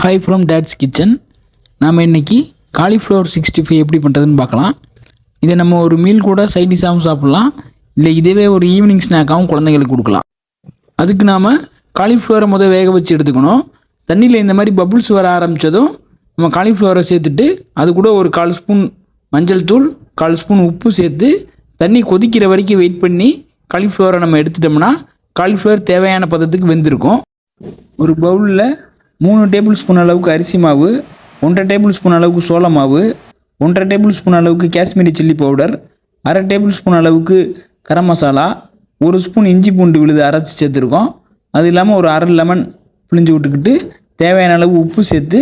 Hi from dates kitchen. நாம் இன்றைக்கி cauliflower 65 எப்படி பண்ணுறதுன்னு பார்க்கலாம். இதை நம்ம ஒரு மீல் கூட சைட் டிஷ்ஷாகவும் சாப்பிட்லாம், இல்லை இதுவே ஒரு ஈவினிங் ஸ்நாக்காகவும் குழந்தைங்களுக்கு கொடுக்கலாம். அதுக்கு நாம் காலிஃப்ளவரை வேக வச்சு எடுத்துக்கணும். தண்ணியில் இந்த மாதிரி பபுள்ஸ் வர ஆரம்பித்ததும் நம்ம காலிஃப்ளவரை சேர்த்துட்டு அது கூட ஒரு 1/4 ஸ்பூன் மஞ்சள் தூள், 1/4 ஸ்பூன் உப்பு சேர்த்து தண்ணி கொதிக்கிற வரைக்கும் வெயிட் பண்ணி காலிஃப்ளவரை நம்ம எடுத்துட்டோம்னா காலிஃப்ளவர் தேவையான பதத்துக்கு வெந்திருக்கும். ஒரு பவுலில் 3 டேபிள் ஸ்பூன் அளவுக்கு அரிசி மாவு, 1/2 டேபிள் ஸ்பூன் அளவுக்கு சோள மாவு, 1/2 டேபிள் ஸ்பூன் அளவுக்கு Kashmiri chilli powder, 1/2 table spoon அளவுக்கு கரம் மசாலா, 1 ஸ்பூன் இஞ்சி பூண்டு விழுது அரைச்சி சேர்த்துருக்கோம். அது இல்லாமல் ஒரு 1/2 லெமன் பிழிஞ்சு விட்டுக்கிட்டு தேவையான அளவு உப்பு சேர்த்து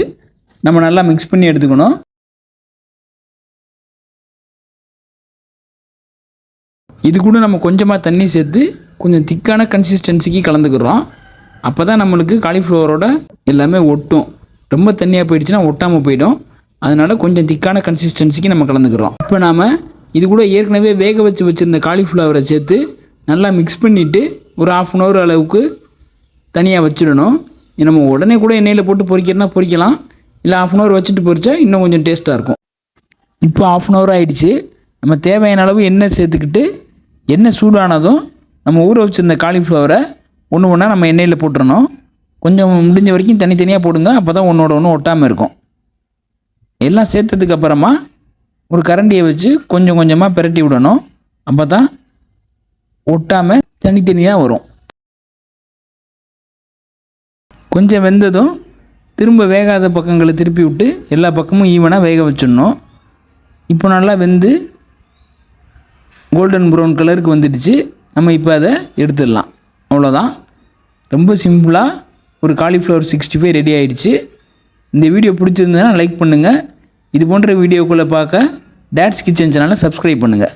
நம்ம நல்லா மிக்ஸ் பண்ணி எடுத்துக்கணும். இது கூட நம்ம கொஞ்சமாக தண்ணி சேர்த்து கொஞ்சம் திக்கான கன்சிஸ்டன்சிக்கு கலந்துக்கிறோம். அப்போ தான் நம்மளுக்கு காலிஃப்ளவரோட எல்லாமே ஒட்டும். ரொம்ப தண்ணியாக போயிடுச்சுன்னா ஒட்டாமல் போயிடும். அதனால் கொஞ்சம் திக்கான கன்சிஸ்டன்சிக்கு நம்ம கலந்துக்கிறோம். இப்போ நாம் இது கூட ஏற்கனவே வேக வச்சுருந்த காலிஃப்ளவரை சேர்த்து நல்லா மிக்ஸ் பண்ணிவிட்டு ஒரு 1/2 hour அளவுக்கு தனியாக வச்சிடணும். நம்ம உடனே கூட எண்ணெயில் போட்டு பொரிக்கிறனா பொரிக்கலாம், இல்லை 1/2 hour வச்சுட்டு பொரிச்சா இன்னும் கொஞ்சம் டேஸ்ட்டாக இருக்கும். இப்போ 1/2 hour ஆகிடுச்சு. நம்ம தேவையான அளவு எண்ணெய் சேர்த்துக்கிட்டு எண்ணெய் சூடானதும் நம்ம ஊற வச்சுருந்த காலிஃப்ளவரை ஒன்று ஒன்றா நம்ம எண்ணெயில் போட்டுறணும். கொஞ்சம் முடிஞ்ச வரைக்கும் தனித்தனியாக போடுங்க, அப்போ தான் ஒன்றோட ஒன்று ஒட்டாமல் இருக்கும். எல்லாம் சேர்த்ததுக்கு அப்புறமா ஒரு கரண்டியை வச்சு கொஞ்சம் கொஞ்சமாக பிரட்டி விடணும். அப்போ தான் ஒட்டாமல் தனித்தனியாக வரும். கொஞ்சம் வெந்ததும் திரும்ப வேகாத பக்கங்களை திருப்பி விட்டு எல்லா பக்கமும் ஈவனாக வேக வச்சிடணும். இப்போ நல்லா வெந்து கோல்டன் ப்ரௌன் கலருக்கு வந்துடுச்சு. நம்ம இப்போ அதை எடுத்துடலாம். அவ்வளோதான். ரொம்ப சிம்பிளாக ஒரு காலிஃப்ளவர் 65 ரெடி ஆகிடுச்சு. இந்த வீடியோ பிடிச்சிருந்ததுன்னா லைக் பண்ணுங்கள். இது போன்ற வீடியோக்குள்ளே பார்க்க டேட்ஸ் கிச்சன் சேனலை சப்ஸ்கிரைப் பண்ணுங்கள்.